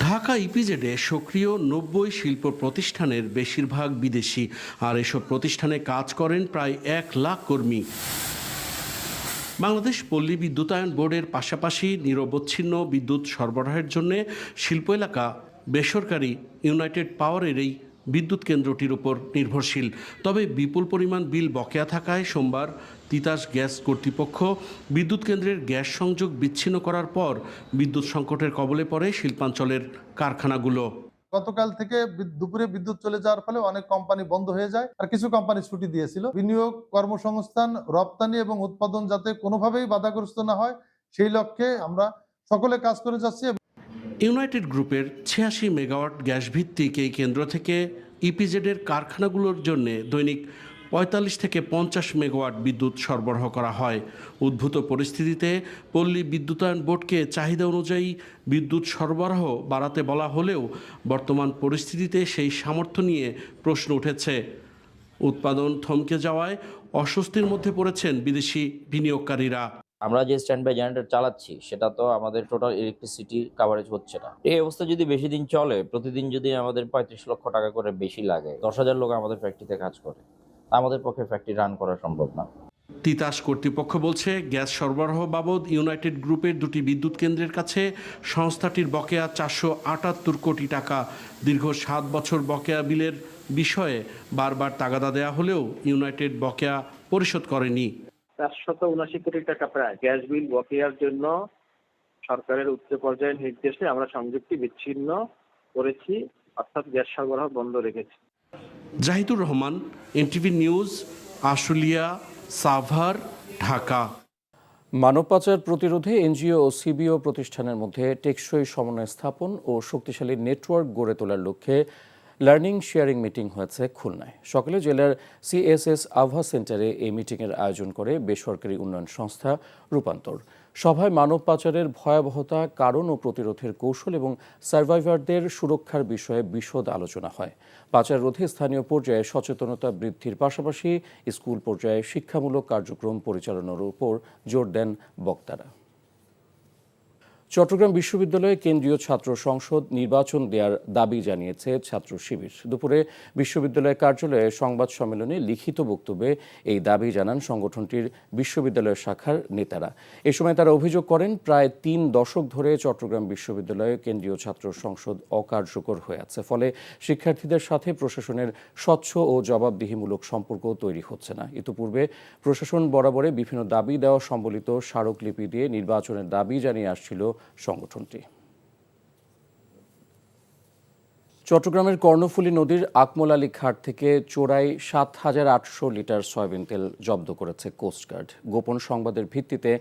ঢাকা ইপিজেডে সক্রিয় 90 শিল্প প্রতিষ্ঠানের বেশিরভাগ বিদেশি, আর এসব প্রতিষ্ঠানে কাজ করেন প্রায় 1 লাখ কর্মী। বাংলাদেশ পল্লী বিদ্যুতায়ন বোর্ডের পাশাপাশি নিরবচ্ছিন্ন বিদ্যুৎ সরবরাহের জন্য শিল্প এলাকা বেসরকারি ইউনাইটেড পাওয়ারের এই বিদ্যুৎ কেন্দ্রটির উপর নির্ভরশীল। তবে বিপুল পরিমাণ বিল বকেয়া থাকায় সোমবার তিতাস গ্যাস কর্তৃপক্ষ বিদ্যুৎ কেন্দ্রের গ্যাস সংযোগ বিচ্ছিন্ন করার পর বিদ্যুৎ সংকটের কবলে পড়ে শিল্পাঞ্চলের কারখানাগুলো। গতকাল থেকে দুপুরে বিদ্যুৎ চলে যাওয়ার ফলে অনেক কোম্পানি বন্ধ হয়ে যায়, আর কিছু কোম্পানি ছুটি দিয়েছিল। বিনিয়োগ, কর্মসংস্থান, রপ্তানি এবং উৎপাদন যাতে কোনোভাবেই বাধাগ্রস্ত না হয় সেই লক্ষ্যে আমরা সকলে কাজ করে যাচ্ছি। ইউনাইটেড গ্রুপের 86 মেগাওয়াট গ্যাস ভিত্তিক এই কেন্দ্র থেকে ইপিজেডের কারখানাগুলোর জন্য দৈনিক 45 থেকে 50 মেগাওয়াট বিদ্যুৎ সরবরাহ করা হয়। উদ্ভূত পরিস্থিতিতে পল্লী বিদ্যুতায়ন বোর্ডকে চাহিদা অনুযায়ী বিদ্যুৎ সরবরাহ বাড়াতে বলা হলেও বর্তমান পরিস্থিতিতে সেই সামর্থ্য নিয়ে প্রশ্ন উঠেছে। উৎপাদন থমকে যাওয়ায় অস্বস্তির মধ্যে পড়েছেন বিদেশি বিনিয়োগকারীরা। আমরা যে স্ট্যান্ড বাই জেনারেটর চালাচ্ছি সেটা তো আমাদের টোটাল ইলেকট্রিসিটি কাভারেজ হচ্ছে না। এই অবস্থা যদি বেশি দিন চলে, প্রতিদিন যদি আমাদের 35 লক্ষ টাকা করে বেশি লাগে, 10,000 লোক আমাদের ফ্যাক্টরিতে কাজ করে, আমাদের পক্ষে ফ্যাক্টরি রান করা সম্ভব না। তিতাস কর্তৃপক্ষ বলছে গ্যাস সরবরাহ বাবদ ইউনাইটেড গ্রুপের 2টি বিদ্যুৎ কেন্দ্রের কাছে সংস্থাটির বকেয়া 478 কোটি টাকা। দীর্ঘ 7 বছর বকেয়া বিলের বিষয়ে বারবার তাগাদা দেয়া হলেও ইউনাইটেড বকেয়া পরিশোধ করেনি। 479 কোটি টাকা প্রায় গ্যাস বিল বকেয়ার জন্য সরকারের উচ্চ পর্যায়ের নির্দেশে আমরা সংযুক্তি বিচ্ছিন্ন করেছি, অর্থাৎ গ্যাস সরবরাহ বন্ধ রেখেছি। Jahidur Rahman, NTV news, Ashulia, Savar, Dhaka. মানব পাচার প্রতিরোধে এনজিও ও সিবিও প্রতিষ্ঠানের মধ্যে টেকসই সমন্বয় স্থাপন ও শক্তিশালী নেটওয়ার্ক গড়ে তোলার লক্ষ্যে লার্নিং শেয়ারিং মিটিং হয়েছে খুলনায়। সকালে জেলার সিএসএস আভা সেন্টারে এই মিটিংয়ের আয়োজন করে বেসরকারি উন্নয়ন সংস্থা রূপান্তর। সভায় মানব পাচারের ভয়াবহতা, কারণ ও প্রতিরোধের কৌশল এবং সার্ভাইভারদের সুরক্ষার বিষয়ে বিশদ আলোচনা হয়। পাচার রোধে স্থানীয় পর্যায়ে সচেতনতা বৃদ্ধির পাশাপাশি স্কুল পর্যায়ে শিক্ষামূলক কার্যক্রম পরিচালনার উপর জোর দেন বক্তারা। চট্টগ্রাম বিশ্ববিদ্যালয়ে কেন্দ্রীয় ছাত্র সংসদ নির্বাচন দেওয়ার দাবি জানিয়েছে ছাত্র শিবির। দুপুরে বিশ্ববিদ্যালয় কার্যালয়ে সংবাদ সম্মেলনে লিখিত বক্তব্যে এই দাবি জানান সংগঠনটির বিশ্ববিদ্যালয় শাখার নেতারা। এ সময় তারা অভিযোগ করেন, প্রায় 3 দশক ধরে চট্টগ্রাম বিশ্ববিদ্যালয়ে কেন্দ্রীয় ছাত্র সংসদ অকার্যকর হয়ে আছে। ফলে শিক্ষার্থীদের সাথে প্রশাসনের স্বচ্ছ ও জবাবদিহিমূলক সম্পর্ক তৈরি হচ্ছে না। ইতিপূর্বে প্রশাসন বরাবরে বিভিন্ন দাবি দেওয়া সম্বলিত স্মারকলিপি দিয়ে নির্বাচনের দাবি জানিয়ে আসছিল সংগঠনটি। চট্টগ্রামের কর্ণফুলী নদীর আকমল আলী ঘাট থেকে চোরাই 7,800 লিটার সয়াবিন তেল জব্দ করেছে কোস্টগার্ড। গোপন সংবাদের ভিত্তিতে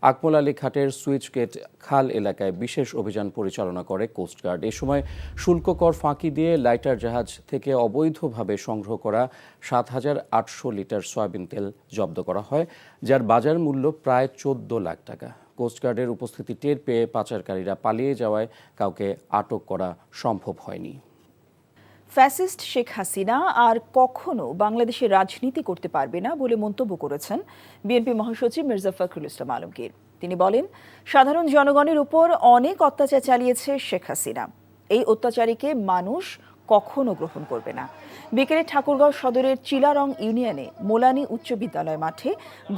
আকমল আলী ঘাটের সুইচ গেট খাল এলাকায় বিশেষ অভিযান পরিচালনা করে কোস্টগার্ড। এ সময় শুল্ক কর ফাঁকি দিয়ে লাইটার জাহাজ থেকে অবৈধভাবে সংগ্রহ করা 7,800 লিটার সয়াবিন তেল জব্দ করা হয়, যার বাজার মূল্য প্রায় 14 লাখ টাকা। কোস্টগার্ডের উপস্থিতি টের পেয়ে পাচারকারীরা পালিয়ে যাওয়ায় কাউকে আটক করা সম্ভব হয়নি। ফ্যাসিস্ট শেখ হাসিনা আর কখনো বাংলাদেশে রাজনীতি করতে পারবে না বলে মন্তব্য করেছেন বিএনপি মহাসচিব মির্জা ফখরুল ইসলাম আলমগীর। তিনি বলেন, সাধারণ জনগণের উপর অনেক অত্যাচার চালিয়েছে শেখ হাসিনা। এই অত্যাচারীকে মানুষ কখনো গ্রহণ করবে না। বিকেলে ঠাকুরগাঁও সদরের চিলারং ইউনিয়নে মোলানি উচ্চ বিদ্যালয় মাঠে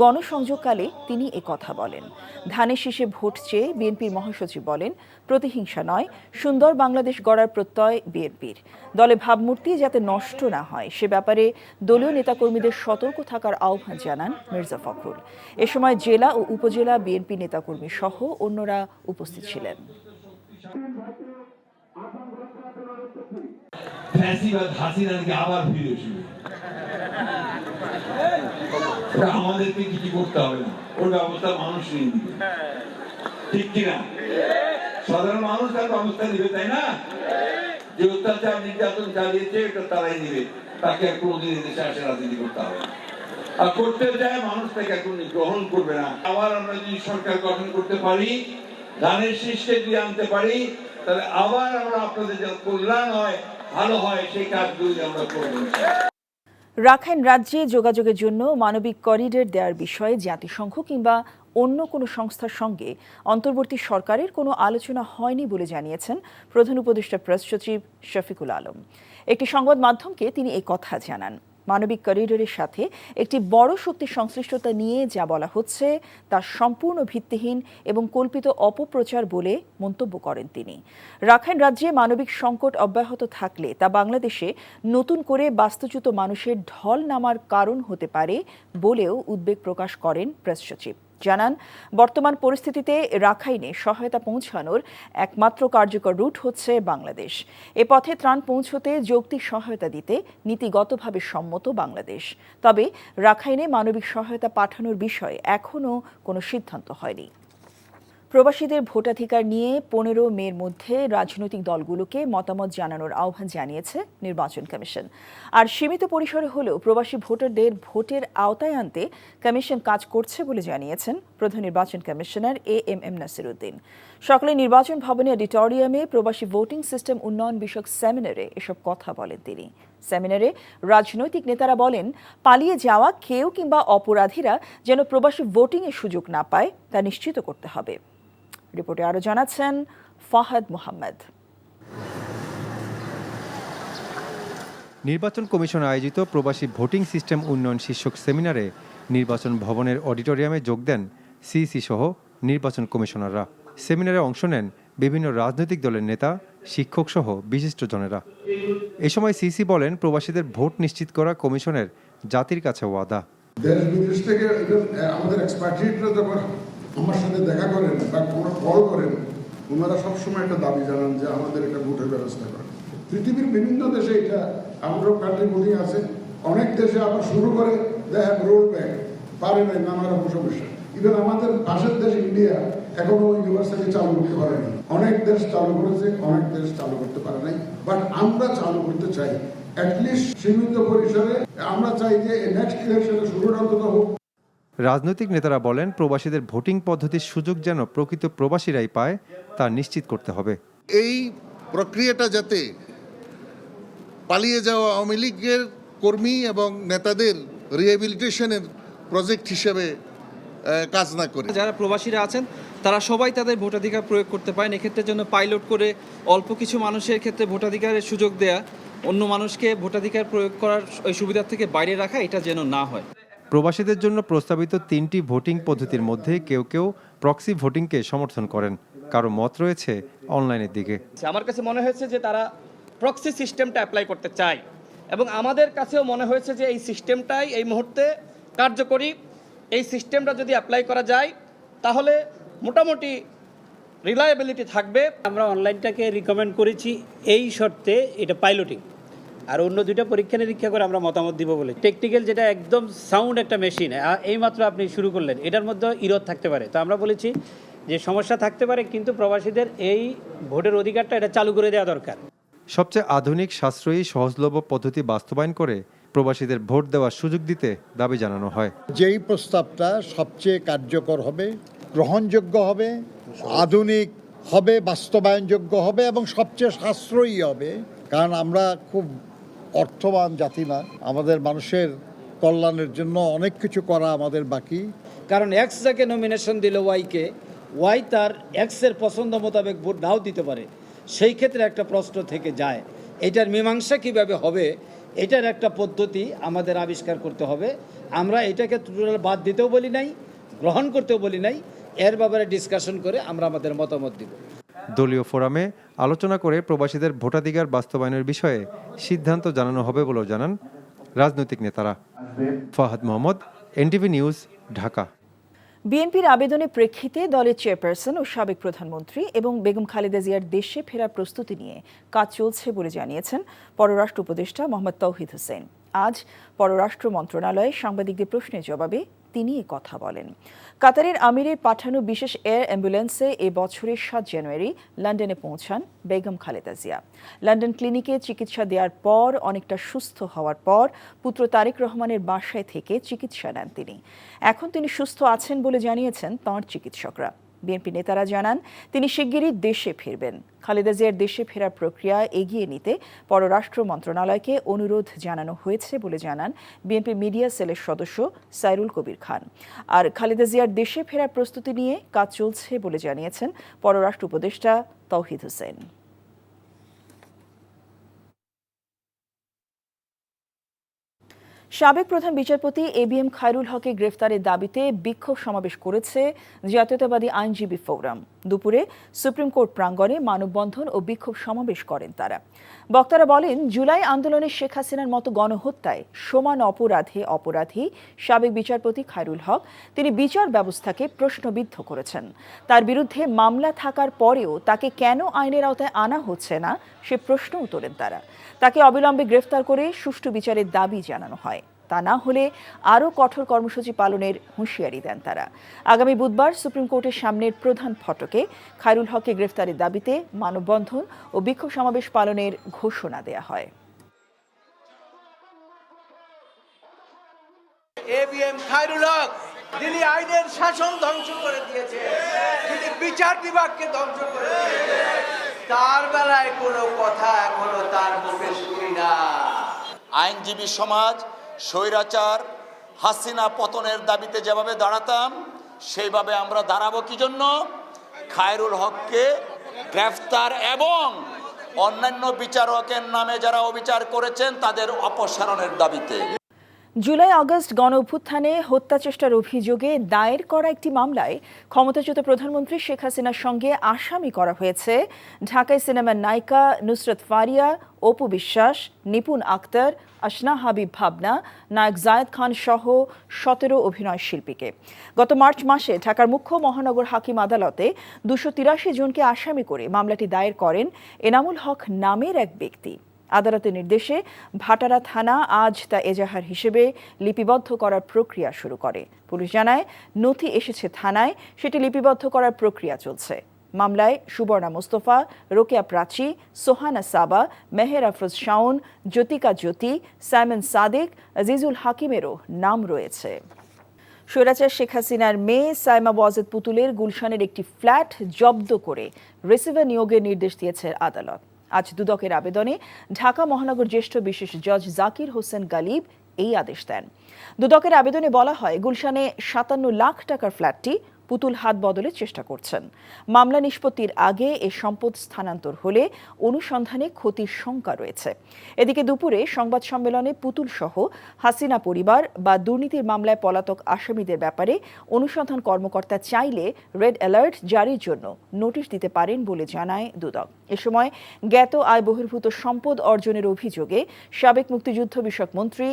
গণসংযোগকালে তিনি কথা বলেন। ধানের শীষে ভোট চেয়ে বিএনপির মহাসচিব বলেন, প্রতিহিংসা নয়, সুন্দর বাংলাদেশ গড়ার প্রত্যয় বিএনপির। দলে ভাবমূর্তি যাতে নষ্ট না হয় সে ব্যাপারে দলীয় নেতাকর্মীদের সতর্ক থাকার আহ্বান জানান মির্জা ফখরুল। এ সময় জেলা ও উপজেলা বিএনপি নেতাকর্মী সহ অন্যরা উপস্থিত ছিলেন। ফ্যাসিবাদ হাসিনাকে আবার ফিরে এসেছে, আমাদেরকে কিছু করতে হবে না, ওর ব্যবস্থা মানুষ নিয়ে নিবে। ঠিক কিনা? সাধারণ মানুষ তার ব্যবস্থা নিবে, তাই না? যে অত্যাচার নির্যাতন চালিয়েছে এটা তারাই নিবে, তাকে আর কোনোদিন দেশে আসে রাজনীতি করতে হবে না। আর করতে যায় মানুষ তাকে এখন গ্রহণ করবে না। আবার আমরা যদি সরকার গঠন করতে পারি, ধানের শীষকে যদি আনতে পারি, তাহলে আবার আমরা আপনাদের যে কল্যাণ হয়, ভালো হয়, সেই কাজগুলি আমরা করব। রাখাইন রাজ্যে যোগাযোগের জন্য মানবিক করিডর দেওয়ার বিষয়ে জাতিসংঘ কিংবা অন্য কোনো সংস্থার সঙ্গে অন্তর্বর্তী সরকারের কোনো আলোচনা হয়নি বলে জানিয়েছেন প্রধান উপদেষ্টা প্রেস সচিব শফিকুল আলম। একটি সংবাদ মাধ্যমকে তিনি এই কথা জানান। মানবিক করিডোরের সাথে একটি বড় শক্তির সংশ্লিষ্টতা নিয়ে যা বলা হচ্ছে তা সম্পূর্ণ ভিত্তিহীন এবং কল্পিত অপপ্রচার বলে মন্তব্য করেন তিনি। রাখাইন রাজ্যে মানবিক সংকট অব্যাহত থাকলে তা বাংলাদেশে নতুন করে বাস্তুচ্যুত মানুষের ঢল নামার কারণ হতে পারে বলেও উদ্বেগ প্রকাশ করেন প্রেস সচিব। জানান, বর্তমান পরিস্থিতিতে রাখাইনে সহায়তা পৌঁছানোর একমাত্র কার্যকর রুট হচ্ছে বাংলাদেশ। এ পথে ত্রাণ পৌঁছতে যৌক্তিক সহায়তা দিতে নীতিগতভাবে সম্মত বাংলাদেশ। তবে রাখাইনে মানবিক সহায়তা পাঠানোর বিষয়ে এখনও কোনো সিদ্ধান্ত হয়নি। প্রবাসীদের ভোটাধিকার নিয়ে 15 মের মধ্যে রাজনৈতিক দলগুলোকে মতামত জানানোর আহ্বান জানিয়েছে নির্বাচন কমিশন। আর সীমিত পরিসরে হলেও প্রবাসী ভোটারদের ভোটের আওতায় আনতে কমিশন কাজ করছে বলে জানিয়েছেন প্রধান নির্বাচন কমিশনার AMM নাসির উদ্দিন। সকালে নির্বাচন ভবনে অডিটোরিয়ামে প্রবাসী ভোটিং সিস্টেম উন্নয়ন বিষয়ক সেমিনারে এসব কথা বলেন তিনি। সেমিনারে রাজনৈতিক নেতারা বলেন, পালিয়ে যাওয়া কেউ কিংবা অপরাধীরা যেন প্রবাসী ভোটিংয়ের সুযোগ না পায় তা নিশ্চিত করতে হবে। রিপোর্টে আরো জানাচ্ছেন ফাহাদ মোহাম্মদ। নির্বাচন কমিশন আয়োজিত প্রবাসী ভোটিং সিস্টেম উন্নয়ন শীর্ষক সেমিনারে নির্বাচন ভবনের অডিটোরিয়ামে যোগ দেন সিইসি সহ নির্বাচন কমিশনাররা। সেমিনারে অংশ নেন বিভিন্ন রাজনৈতিক দলের নেতা, শিক্ষক সহ বিশিষ্টজনেরা। এ সময় সিইসি বলেন, প্রবাসীদের ভোট নিশ্চিত করা কমিশনের জাতির কাছে ওয়াদা। দেশ বিদেশ থেকে আমাদের এক্সপার্টিরা যখন আমার সাথে দেখা করেন বা কোনো কল করেন, ওনারা সবসময় একটা দাবি জানান যে আমাদের একটা ভোটের ব্যবস্থা করেন। পৃথিবীর বিভিন্ন দেশে এটা আমারও কান্ট্রি ভোটিং আছে, অনেক দেশে আবার শুরু করে দেখা রোল ব্যাক পারে নাই নানা রকম সমস্যা। ইভেন আমাদের পাশের দেশ ইন্ডিয়া এখনো ইউনিভার্সিটি চালু করতে পারেনি। অনেক দেশ চালু করেছে, অনেক দেশ চালু করতে পারে নাই, বাট আমরা চালু করতে চাই অ্যাটলিস্ট সীমিত পরিসরে। আমরা চাই যে নেক্সট ইলেকশনে শুরুটা অন্তত হোক। রাজনৈতিক নেতারা বলেন, প্রবাসীদের ভোটিং পদ্ধতির সুযোগ যেন প্রকৃত প্রবাসীরাই পায় তা নিশ্চিত করতে হবে। এই প্রক্রিয়াটা যাতে পালিয়ে যাওয়া আওয়ামী লীগের কর্মী এবং নেতাদের রিহ্যাবিলিটেশনের প্রজেক্ট হিসেবে কাজ না করে যারা প্রবাসীরা আছেন তারা সবাই তাদের ভোটাধিকার প্রয়োগ করতে পারেন। এক্ষেত্রে জন্য পাইলট করে অল্প কিছু মানুষের ক্ষেত্রে ভোটাধিকারের সুযোগ দেয়া, অন্য মানুষকে ভোটাধিকার প্রয়োগ করার ওই সুবিধা থেকে বাইরে রাখা, এটা যেন না হয়। প্রবাসীদের জন্য প্রস্তাবিত 3টি ভোটিং পদ্ধতির মধ্যে কেউ কেউ প্রক্সি ভোটিংকে সমর্থন করেন, কারো মত রয়েছে অনলাইনের দিকে। আমার কাছে মনে হয়েছে যে তারা প্রক্সি সিস্টেমটা অ্যাপ্লাই করতে চায়, এবং আমাদের কাছেও মনে হয়েছে যে এই সিস্টেমটাই এই মুহূর্তে কার্যকরী। এই সিস্টেমটা যদি অ্যাপ্লাই করা যায় তাহলে মোটামুটি রিলায়েবিলিটি থাকবে। আমরা অনলাইনটাকে রিকমেন্ড করেছি এই শর্তে, এটা পাইলটিং, আর অন্য দুইটা পরীক্ষা নিরীক্ষা করে আমরা মতামত দিব বলে। টেকনিক্যাল যেটা একদম সাউন্ড একটা মেশিন, এইমাত্র আপনি শুরু করলেন, এটার মধ্যে ইরোধ থাকতে পারে। তো আমরা বলেছি যে সমস্যা থাকতে পারে, কিন্তু প্রবাসীদের এই ভোটের অধিকারটা এটা চালু করে দেওয়া দরকার। সবচেয়ে আধুনিক, সাশ্রয়ী, সহজলভ্য পদ্ধতি বাস্তবায়ন করে প্রবাসীদের ভোট দেওয়ার সুযোগ দিতে দাবি জানানো হয়। যেই প্রস্তাবটা সবচেয়ে কার্যকর হবে, গ্রহণযোগ্য হবে, আধুনিক হবে, বাস্তবায়নযোগ্য হবে এবং সবচেয়ে সাশ্রয়ী হবে। কারণ আমরা খুব অর্থবান জাতি না, আমাদের মানুষের কল্যাণের জন্য অনেক কিছু করা আমাদের বাকি। কারণ এক্স যাকে নমিনেশন দিল ওয়াইকে, ওয়াই তার এক্সের পছন্দ মোতাবেক ভোট নাও দিতে পারে। সেই ক্ষেত্রে একটা প্রশ্ন থেকে যায়, এটার মীমাংসা কিভাবে হবে, এটার একটা পদ্ধতি আমাদের আবিষ্কার করতে হবে। আমরা এটাকে টোটাল বাদ দিতেও বলি নাই, গ্রহণ করতেও বলি নাই, এর ব্যাপারে ডিসকাশন করে আমরা আমাদের মতামত দিব। দলীয় ফোরামে আলোচনা করে প্রবাসীদের ভোটাধিকার বাস্তবায়নের বিষয়ে সিদ্ধান্ত জানানো হবে বলেও জানান রাজনৈতিক নেতারা। Fahad Mohammad, NTV news, Dhaka. বিএনপির আবেদনের প্রেক্ষিতে দলের চেয়ারপারসন ও সাবেক প্রধানমন্ত্রী এবং বেগম খালেদা জিয়ার দেশে ফেরার প্রস্তুতি নিয়ে কাজ চলছে বলে জানিয়েছেন পররাষ্ট্র উপদেষ্টা মোহাম্মদ তৌহিদ হোসেন। আজ পররাষ্ট্র মন্ত্রণালয়ে সাংবাদিকদের প্রশ্নের জবাবে তিনি এ কথা বলেন। কাতারের আমিরের পাঠানো বিশেষ এয়ার অ্যাম্বুলেন্সে এ বছরের 7 জানুয়ারি লন্ডনে পৌঁছান বেগম খালেদা জিয়া। লন্ডন ক্লিনিকে চিকিৎসা দেওয়ার পর অনেকটা সুস্থ হওয়ার পর পুত্র তারেক রহমানের বাসায় থেকে চিকিৎসা নেন তিনি। এখন তিনি সুস্থ আছেন বলে জানিয়েছেন তাঁর চিকিৎসকরা। বিএনপি নেতারা জানান তিনি শিগগিরই দেশে ফিরবেন। খালেদা জিয়ার দেশে ফেরার প্রক্রিয়া এগিয়ে নিতে পররাষ্ট্র মন্ত্রণালয়কে অনুরোধ জানানো হয়েছে বলে জানান বিএনপি মিডিয়া সেলের সদস্য সাইরুল কবির খান। আর খালেদা জিয়ার দেশে ফেরার প্রস্তুতি নিয়ে কাজ চলছে বলে জানিয়েছেন পররাষ্ট্র উপদেষ্টা তৌহিদ হোসেন। সাবেক প্রধান বিচারপতি এবিএম খায়রুল হকের গ্রেফতারের দাবিতে বিক্ষোভ সমাবেশ করেছে জাতীয়তাবাদী আইনজীবী ফোরাম। দুপুরে সুপ্রিম কোর্ট প্রাঙ্গণে মানববন্ধন ও বিক্ষোভ সমাবেশ করেন তারা। বক্তারা বলেন, জুলাই আন্দোলনে শেখ হাসিনার মতো গণহত্যায় সমান অপরাধী সাবেক বিচারপতি খায়রুল হক তিনি বিচার ব্যবস্থাকে প্রশ্নবিদ্ধ করেছেন। তার বিরুদ্ধে মামলা থাকার পরেও তাকে কেন আইনের আওতায় আনা হচ্ছে না সে প্রশ্নও তোলেন তারা। তাকে অবিলম্বে গ্রেফতার করে সুষ্ঠু বিচারের দাবি জানানো হয়, তা না হলে আরও কঠোর কর্মসূচি পালনের হুঁশিয়ারি দেন তারা। আগামী বুধবার সুপ্রিম কোর্টের সামনের প্রধান ফটকে খায়রুল হককে গ্রেফতারের দাবিতে মানববন্ধন ও বিক্ষোভ সমাবেশ পালনের ঘোষণা দেয়া হয়। এবিএম খায়রুল হক যিনি আইনের শাসন ধ্বংস করে দিয়েছে, তিনি বিচার বিভাগকে ধ্বংস করে দিয়েছে, তার বেলায় কোনো কথা এখনো তার মুখে শুনি না। আইনজীবী সমাজ স্বৈরাচার হাসিনা পতনের দাবিতে যেভাবে দাঁড়াতাম সেইভাবে আমরা দাঁড়াবো কি জন্য? খায়রুল হককে গ্রেফতার এবং অন্যান্য বিচারকের নামে যারা অবিচার করেছেন তাদের অপসারণের দাবিতে। জুলাই আগস্ট গণ অভ্যুত্থানে হত্যা চেষ্টার অভিযোগে দায়ের করা একটি মামলায় ক্ষমতাচ্যুত প্রধানমন্ত্রী শেখ হাসিনার সঙ্গে আসামি করা হয়েছে ঢাকায় সিনেমার নায়িকা নুসরত ফারিয়া, অপু বিশ্বাস, নিপুণ আক্তার, আসনা হাবিব ভাবনা, নায়ক জায়েদ খান সহ 17 অভিনয় শিল্পীকে। গত মার্চ মাসে ঢাকার মুখ্য মহানগর হাকিম আদালতে 283 জনকে আসামি করে মামলাটি দায়ের করেন এনামুল হক নামের এক ব্যক্তি। আদালতের নির্দেশে ভাটারা থানা আজ তা এজাহার হিসেবে লিপিবদ্ধ করার প্রক্রিয়া শুরু করে। পুলিশ জানায়, নথি এসেছে থানায়, সেটি লিপিবদ্ধ করার প্রক্রিয়া চলছে। মামলায় সুবর্ণা মোস্তফা, রোকেয়া প্রাচী, সোহানা সাবা, মেহের আফরোজ শাওন, জ্যোতিকা জ্যোতি, সাইমন সাদেক, আজিজুল হাকিমেরও নাম রয়েছে। স্বৈরাচার শেখ হাসিনার মেয়ে সাইমা ওয়াজেদ পুতুলের গুলশানের একটি ফ্ল্যাট জব্দ করে রিসিভার নিয়োগের নির্দেশ দিয়েছে আদালত। আজ দুদকের আবেদনে ঢাকা মহানগর জ্যেষ্ঠ বিশেষ জজ জাকির হোসেন গালিব এই আদেশ দেন। দুদকের আবেদনে বলা হয়, গুলশানে 57 লাখ টাকার ফ্ল্যাটটি পুতুল হাত বদলের চেষ্টা করছেন। মামলা নিষ্পত্তির আগে এ সম্পদ স্থানান্তর হলে অনুসন্ধানে ক্ষতির শঙ্কা রয়েছে। এদিকে দুপুরে সংবাদ সম্মেলনে পুতুল সহ হাসিনা পরিবার বা দুর্নীতির মামলায় পলাতক আসামিদের ব্যাপারে অনুসন্ধান কর্মকর্তা চাইলে রেড অ্যালার্ট জারির জন্য নোটিশ দিতে পারেন বলে জানায় দুদক। এ সময় জ্ঞাত আয় বহির্ভূত সম্পদ অর্জনের অভিযোগে সাবেক মুক্তিযুদ্ধ বিষয়ক মন্ত্রী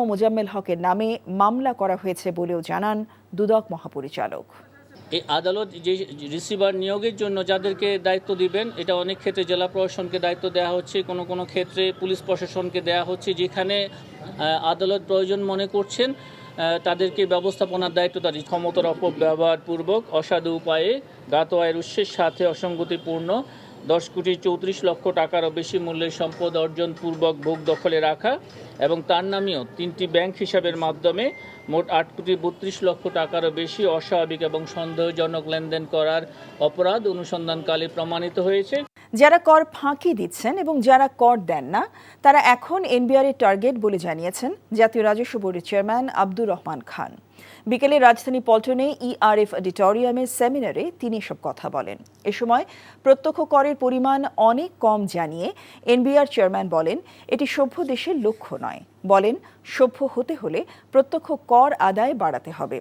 মোজাম্মেল হকের নামে মামলা করা হয়েছে বলেও জানান দুদক মহাপরিচালক। এই আদালত যে রিসিভার নিয়োগের জন্য যাদেরকে দায়িত্ব দিবেন, এটা অনেক ক্ষেত্রে জেলা প্রশাসনকে দায়িত্ব দেওয়া হচ্ছে, কোনো ক্ষেত্রে পুলিশ প্রশাসনকে দেওয়া হচ্ছে। যেখানে আদালত প্রয়োজন মনে করছেন তাদেরকে ব্যবস্থাপনার দায়িত্ব তাদের ক্ষমতার অপব্যবহারপূর্বক অসাধু উপায়ে জ্ঞাত আয়ের উৎসের সাথে অসঙ্গতিপূর্ণ 10,34,00,000 টাকারও বেশি মূল্যের সম্পদ অর্জন পূর্বক ভোগ দখলে রাখা এবং তার নামেও 3টি ব্যাংক হিসাবের মাধ্যমে মোট 8,32,00,000 টাকারও বেশি অস্বাভাবিক এবং সন্দেহজনক লেনদেন করার অপরাধ অনুসন্ধানকালে প্রমাণিত হয়েছে। যারা কর ফাঁকি দিচ্ছেন এবং যারা কর দেন না তারা এখন এনবিআর এর টার্গেট বলে জানিয়েছেন জাতীয় রাজস্ব বোর্ডের চেয়ারম্যান আব্দুর রহমান খান। বিকেলে রাজধানী পল্টনে ইআরএফ অডিটোরিয়ামের সেমিনারে তিনি এসব কথা বলেন। এ সময় প্রত্যক্ষ করের পরিমাণ অনেক কম জানিয়ে এনবিআর চেয়ারম্যান বলেন, এটি সভ্য দেশের লক্ষ্য নয়। বলেন, সভ্য হতে হলে প্রত্যক্ষ কর আদায় বাড়াতে হবে।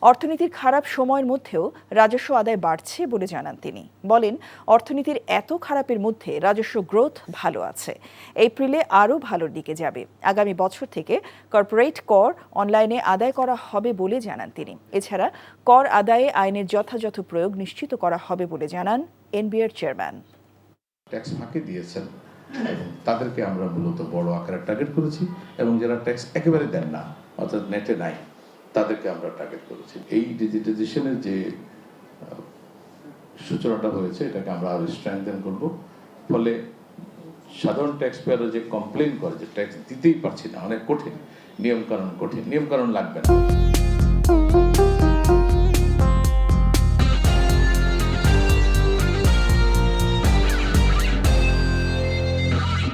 অর্থনীতির খারাপ সময়ের মধ্যেও রাজস্ব আদায় বাড়ছে বলে জানান তিনি। বলেন, অর্থনীতির এত খারাপের মধ্যে রাজস্ব গ্রোথ ভালো আছে, এপ্রিলে আরও ভালোর দিকে যাবে। আগামী বছর থেকে কর্পোরেট কর অনলাইনে আদায় করা হবে বলে জানান তিনি। এছাড়া কর আদায়ে আইনের যথাযথ প্রয়োগ নিশ্চিত করা হবে বলে জানান এনবিআর চেয়ারম্যান। ট্যাক্স ফাঁকি দিয়েছেন এবং তাদেরকে আমরা মূলত বড় আকারে টার্গেট করেছি এবং যারা ট্যাক্স একেবারে দেন না, অর্থাৎ নেটে নাই, তাদেরকে আমরা টার্গেট করেছি। এই ডিজিটাইজেশনের যে সূচনাটা হয়েছে এটাকে আমরা আরো স্ট্রেংথেন করব, ফলে সাধারণ ট্যাক্স পেয়াররা যে কমপ্লেন করে যে ট্যাক্স দিতেই পারছি না, অনেক কঠিন নিয়মকানুন, কঠিন নিয়মকানুন লাগবে না।